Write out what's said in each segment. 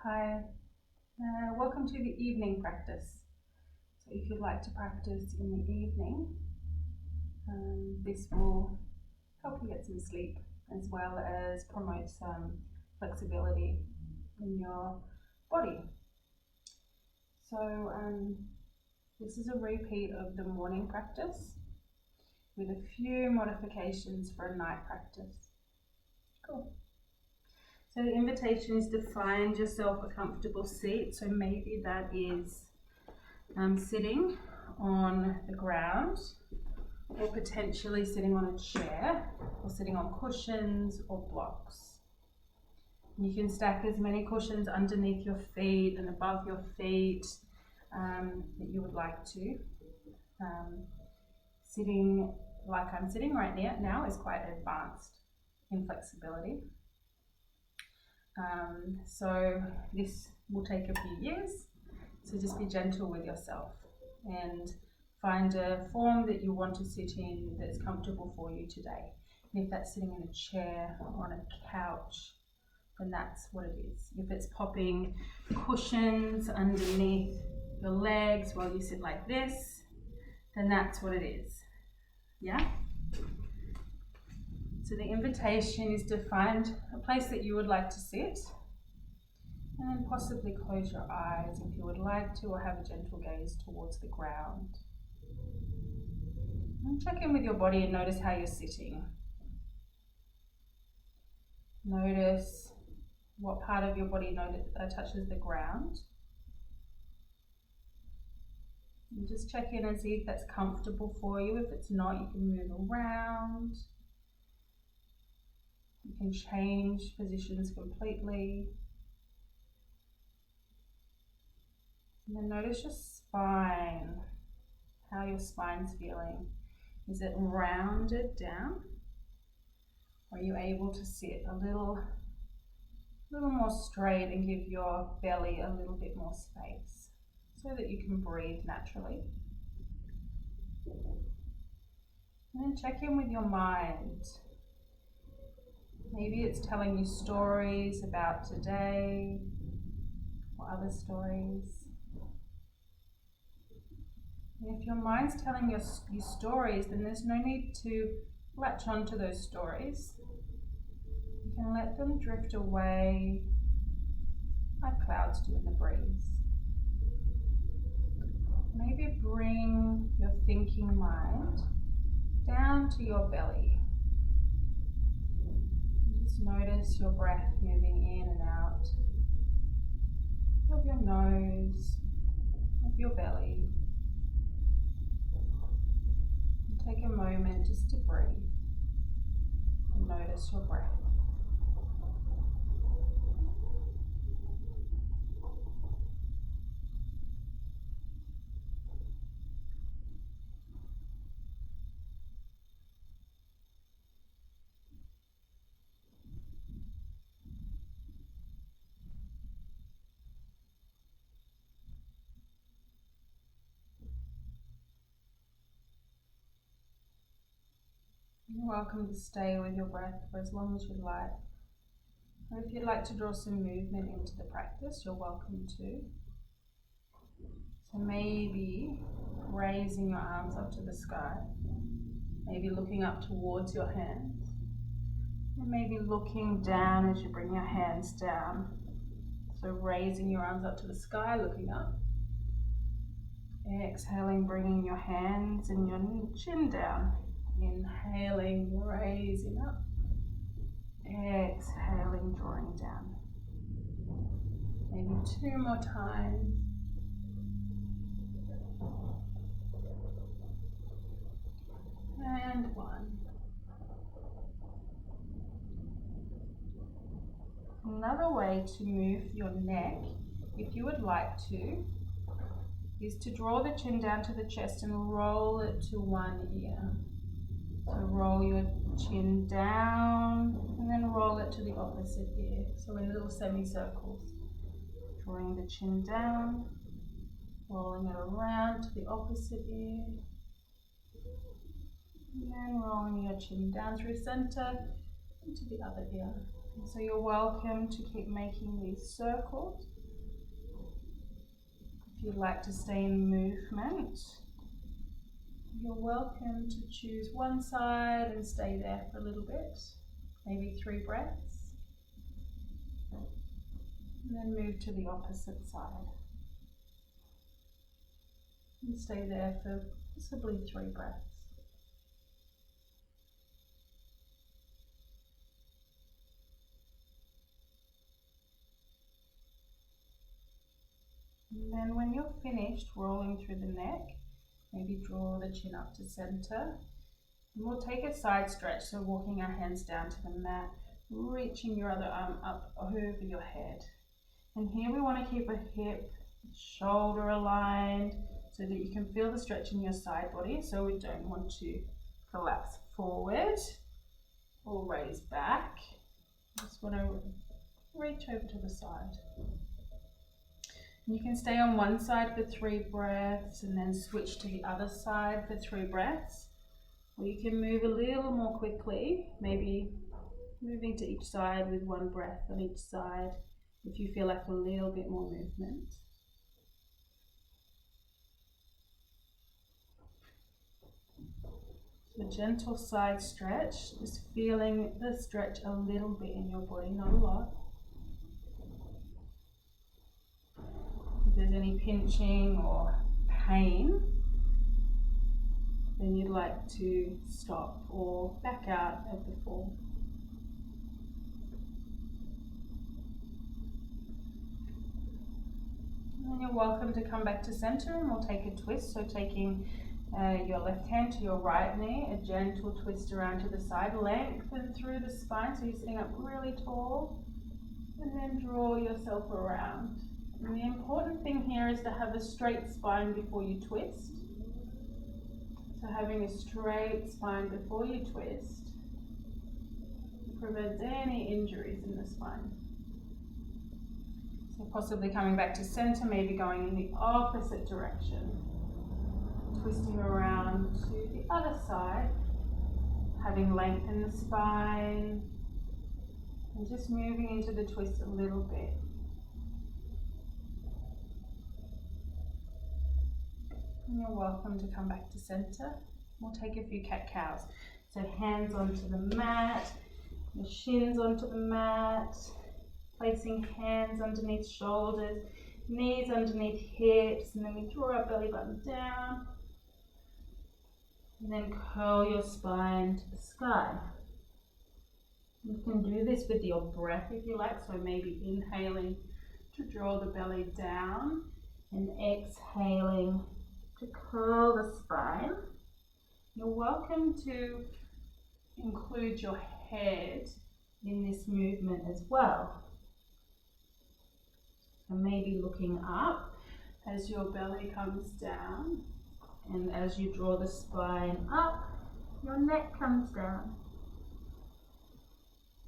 Hi, welcome to the evening practice. So if you'd like to practice in the evening, this will help you get some sleep as well as promote some flexibility in your body. So this is a repeat of the morning practice with a few modifications for a night practice. Cool. So the invitation is to find yourself a comfortable seat. So maybe that is sitting on the ground, or potentially sitting on a chair, or sitting on cushions or blocks. You can stack as many cushions underneath your feet and above your feet that you would like to. Sitting like I'm sitting right now is quite advanced in flexibility. So this will take a few years, so just be gentle with yourself and find a form that you want to sit in that's comfortable for you today. And if that's sitting in a chair or on a couch, then that's what it is. If it's popping cushions underneath your legs while you sit like this, then that's what it is. Yeah? So the invitation is to find a place that you would like to sit, and then possibly close your eyes if you would like to, or have a gentle gaze towards the ground. And check in with your body and notice how you're sitting. Notice what part of your body touches the ground. And just check in and see if that's comfortable for you. If it's not, you can move around. You can change positions completely. And then notice your spine, how your spine's feeling. Is it rounded down? Or are you able to sit a little more straight and give your belly a little bit more space so that you can breathe naturally? And then check in with your mind. Maybe it's telling you stories about today or other stories. And if your mind's telling you stories, then there's no need to latch onto those stories. You can let them drift away like clouds do in the breeze. Maybe bring your thinking mind down to your belly. Just notice your breath moving in and out of your nose, of your belly. And take a moment just to breathe and notice your breath. You're welcome to stay with your breath for as long as you'd like. Or if you'd like to draw some movement into the practice, you're welcome to. So maybe raising your arms up to the sky, maybe looking up towards your hands, and maybe looking down as you bring your hands down. So raising your arms up to the sky, looking up. Exhaling, bringing your hands and your chin down. Inhaling, raising up. Exhaling, drawing down. Maybe 2 more times. And 1. Another way to move your neck, if you would like to, is to draw the chin down to the chest and roll it to one ear. So roll your chin down and then roll it to the opposite ear. So in little semicircles. Drawing the chin down, rolling it around to the opposite ear. And then rolling your chin down through center into the other ear. So you're welcome to keep making these circles. If you'd like to stay in movement, you're welcome to choose one side and stay there for a little bit, maybe 3 breaths, and then move to the opposite side and stay there for possibly 3 breaths. And then when you're finished rolling through the neck, maybe draw the chin up to center. And we'll take a side stretch, so walking our hands down to the mat, reaching your other arm up over your head. And here we want to keep a hip, shoulder aligned so that you can feel the stretch in your side body. So we don't want to collapse forward or raise back. Just want to reach over to the side. You can stay on one side for 3 breaths and then switch to the other side for 3 breaths. Or you can move a little more quickly, maybe moving to each side with 1 breath on each side if you feel like a little bit more movement. So a gentle side stretch, just feeling the stretch a little bit in your body, not a lot. If there's any pinching or pain, then you'd like to stop or back out of the form. And then you're welcome to come back to center, and we'll take a twist. So taking your left hand to your right knee, a gentle twist around to the side, lengthen through the spine so you're sitting up really tall, and then draw yourself around. And the important thing here is to have a straight spine before you twist. So having a straight spine before you twist prevents any injuries in the spine. So possibly coming back to center, maybe going in the opposite direction. Twisting around to the other side, having length in the spine, and just moving into the twist a little bit. And you're welcome to come back to center. We'll take a few cat-cows. So hands onto the mat, your shins onto the mat, placing hands underneath shoulders, knees underneath hips, and then we draw our belly button down. And then curl your spine to the sky. You can do this with your breath if you like, so maybe inhaling to draw the belly down and exhaling to curl the spine. You're welcome to include your head in this movement as well. So maybe looking up as your belly comes down, and as you draw the spine up, your neck comes down.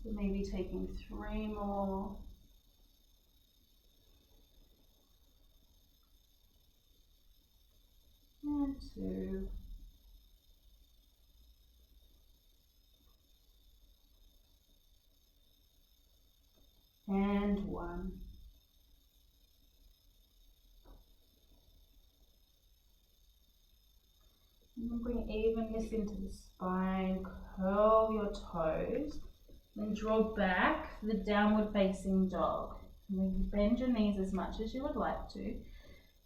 So maybe taking 3 more. And 2. And 1. And then bring evenness into the spine, curl your toes, then draw back the downward facing dog. And then bend your knees as much as you would like to.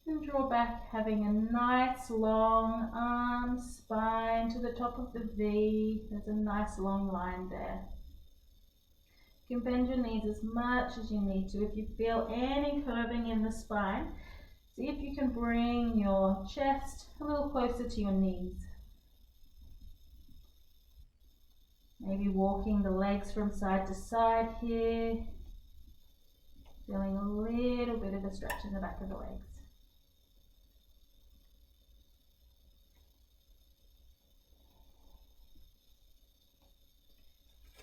And draw back, having a nice long arm, spine to the top of the V. There's a nice long line there. You can bend your knees as much as you need to. If you feel any curving in the spine, see if you can bring your chest a little closer to your knees. Maybe walking the legs from side to side here. Feeling a little bit of a stretch in the back of the legs.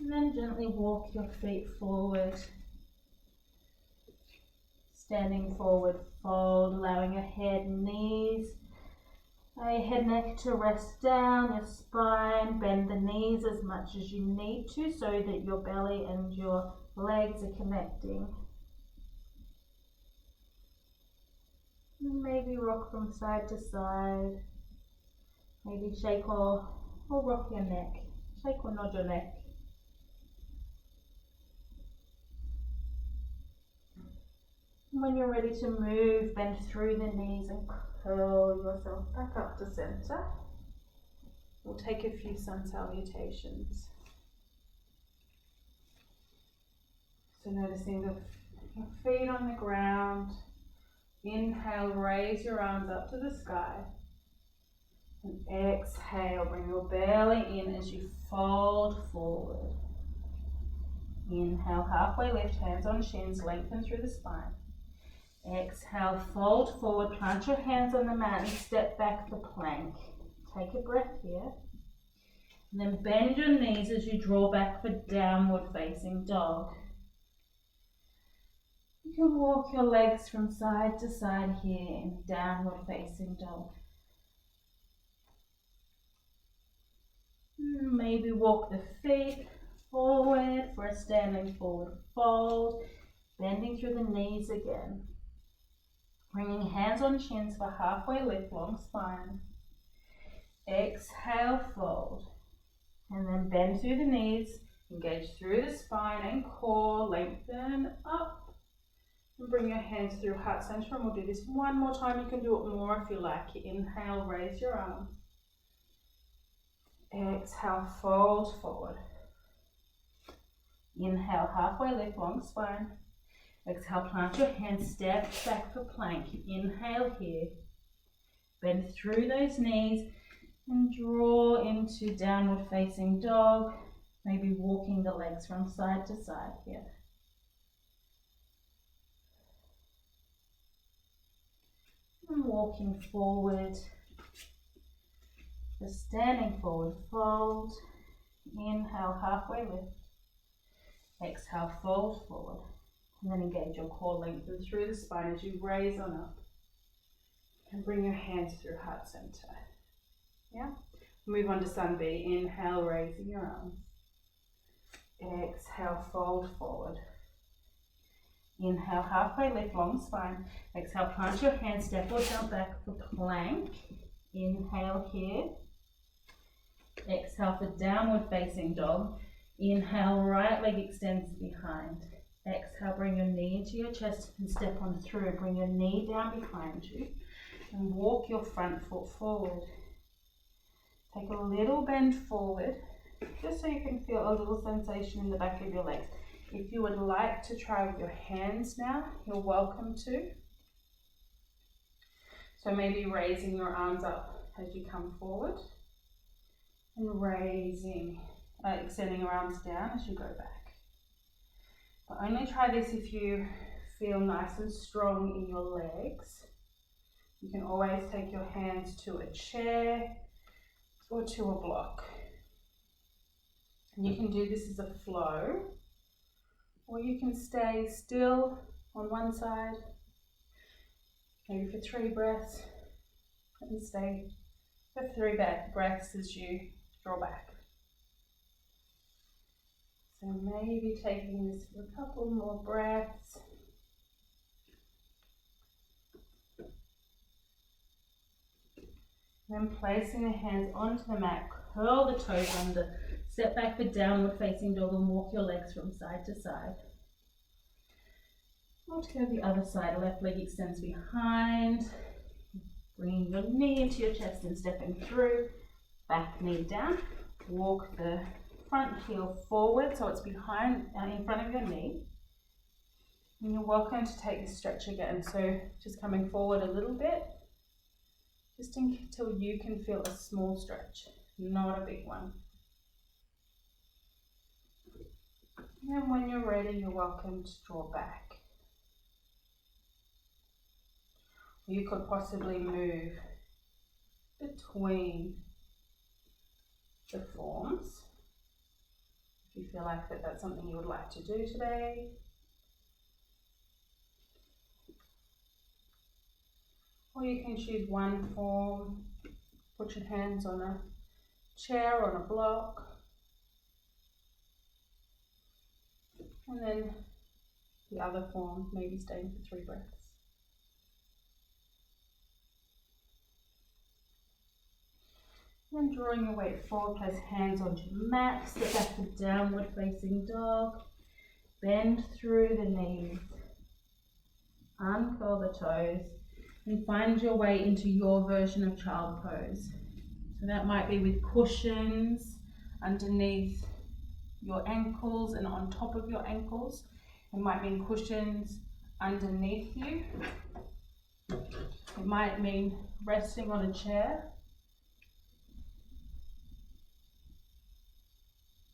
And then gently walk your feet forward. Standing forward fold, allowing your head and knees a head neck to rest down, your spine, bend the knees as much as you need to so that your belly and your legs are connecting. Maybe rock from side to side. Maybe shake or rock your neck. Shake or nod your neck. When you're ready to move, bend through the knees and curl yourself back up to center. We'll take a few sun salutations. So noticing your feet on the ground. Inhale, raise your arms up to the sky. And exhale, bring your belly in as you fold forward. Inhale, halfway lift, hands on shins, lengthen through the spine. Exhale, fold forward, plant your hands on the mat and step back for plank. Take a breath here. And then bend your knees as you draw back for downward facing dog. You can walk your legs from side to side here in downward facing dog. Maybe walk the feet forward for a standing forward fold, bending through the knees again. Bringing hands on shins for halfway lift, long spine. Exhale, fold. And then bend through the knees, engage through the spine and core, lengthen up. And bring your hands through heart center, and we'll do this one more time. You can do it more if you like. Inhale, raise your arms. Exhale, fold forward. Inhale, halfway lift, long spine. Exhale, plant your hands, step back for plank. Inhale here. Bend through those knees and draw into downward facing dog. Maybe walking the legs from side to side here. And walking forward. The standing forward fold. Inhale, halfway lift. Exhale, fold forward. And then engage your core, lengthen through the spine as you raise on up. And bring your hands through heart center. Yeah? Move on to sun B. Inhale, raising your arms. Exhale, fold forward. Inhale, halfway lift, long spine. Exhale, plant your hands, step or jump back for plank. Inhale here. Exhale for downward facing dog. Inhale, right leg extends behind. Exhale, bring your knee into your chest and step on through. Bring your knee down behind you and walk your front foot forward. Take a little bend forward, just so you can feel a little sensation in the back of your legs. If you would like to try with your hands now, you're welcome to. So maybe raising your arms up as you come forward and extending your arms down as you go back. But only try this if you feel nice and strong in your legs. You can always take your hands to a chair or to a block. And you can do this as a flow, or you can stay still on one side, maybe for 3 breaths, and stay for 3 breaths as you draw back. So maybe taking this for a couple more breaths. Then placing the hands onto the mat, curl the toes under, step back for downward facing dog and walk your legs from side to side. Or to go the other side, left leg extends behind, bringing your knee into your chest and stepping through, back knee down, walk the front heel forward so it's behind in front of your knee. And you're welcome to take this stretch again, so just coming forward a little bit, just until you can feel a small stretch, not a big one. And then when you're ready, you're welcome to draw back. You could possibly move between the forms if you feel like that's something you would like to do today. Or you can choose one form Put your hands on a chair, on a block. And then the other form, maybe staying for 3 breaths. And drawing your weight forward, place hands onto your mat, step back to downward facing dog. Bend through the knees. Uncurl the toes and find your way into your version of child pose. So that might be with cushions underneath your ankles and on top of your ankles. It might mean cushions underneath you. It might mean resting on a chair.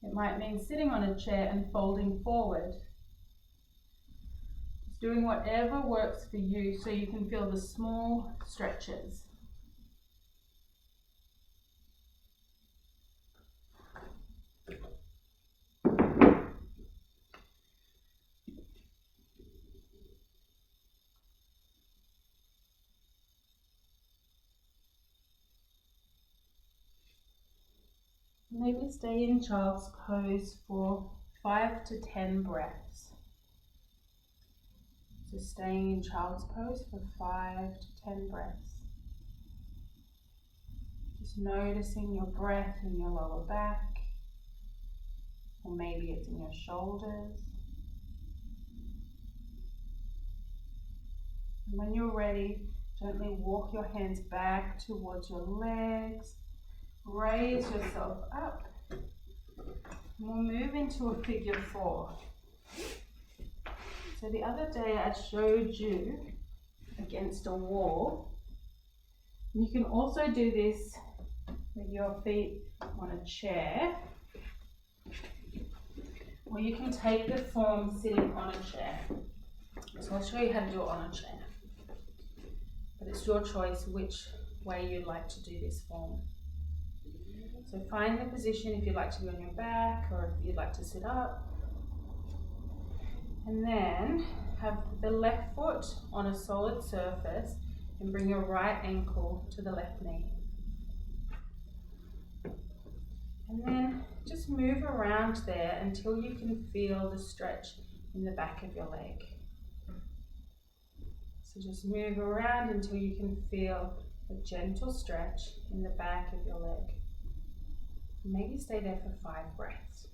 It might mean sitting on a chair and folding forward. Just doing whatever works for you so you can feel the small stretches. Maybe stay in child's pose for 5 to 10 breaths. So staying in child's pose for 5 to 10 breaths. Just noticing your breath in your lower back, or maybe it's in your shoulders. And when you're ready, gently walk your hands back towards your legs. Raise yourself up. We'll move into a figure 4. So the other day I showed you against a wall. You can also do this with your feet on a chair, or you can take the form sitting on a chair. So I'll show you how to do it on a chair. But it's your choice which way you'd like to do this form. So find the position if you'd like to be on your back or if you'd like to sit up. And then have the left foot on a solid surface and bring your right ankle to the left knee. And then just move around there until you can feel the stretch in the back of your leg. So just move around until you can feel a gentle stretch in the back of your leg. Maybe stay there for 5 breaths.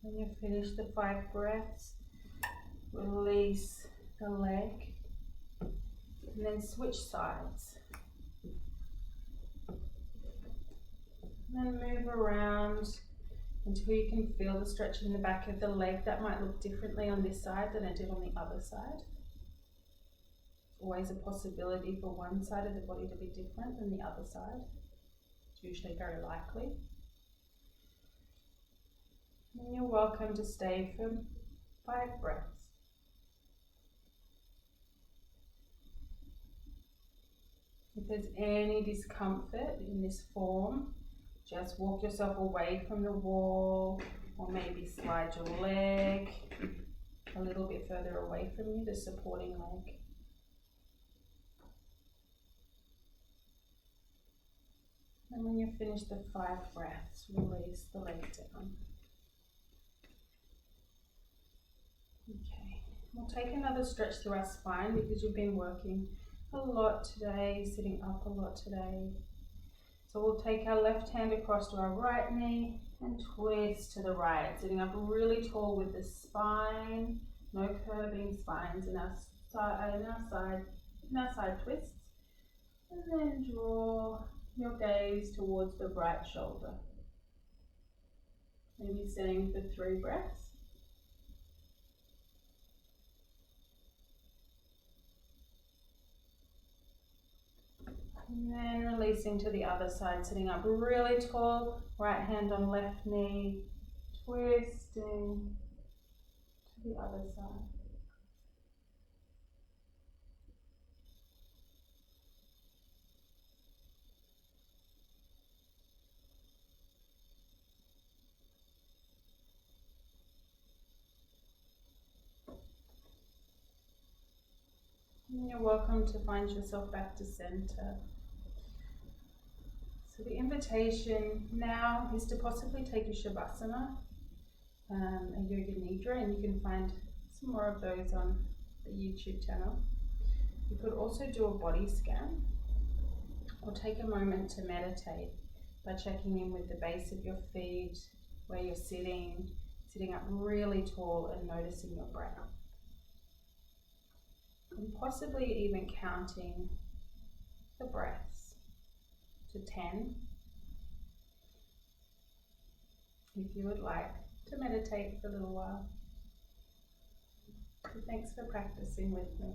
When you finish the 5 breaths, release the leg and then switch sides. And then move around until you can feel the stretch in the back of the leg. That might look differently on this side than it did on the other side. Always a possibility for one side of the body to be different than the other side. It's usually very likely. And you're welcome to stay for 5 breaths. If there's any discomfort in this form, just walk yourself away from the wall, or maybe slide your leg a little bit further away from you, the supporting leg. And when you finish the 5 breaths, release the leg down. Okay, we'll take another stretch through our spine because you've been working a lot today, sitting up a lot today. So we'll take our left hand across to our right knee and twist to the right, sitting up really tall with the spine, no curving spines in our side twists. And then draw your gaze towards the right shoulder. Maybe staying for 3 breaths. And then releasing to the other side, sitting up really tall, right hand on left knee, twisting to The other side. And you're welcome to find yourself back to center. So the invitation now is to possibly take a Shavasana, a Yoga Nidra, and you can find some more of those on the YouTube channel. You could also do a body scan or take a moment to meditate by checking in with the base of your feet, where you're sitting up really tall and noticing your breath. And possibly even counting the breaths to 10 if you would like to meditate for a little while. So thanks for practicing with me.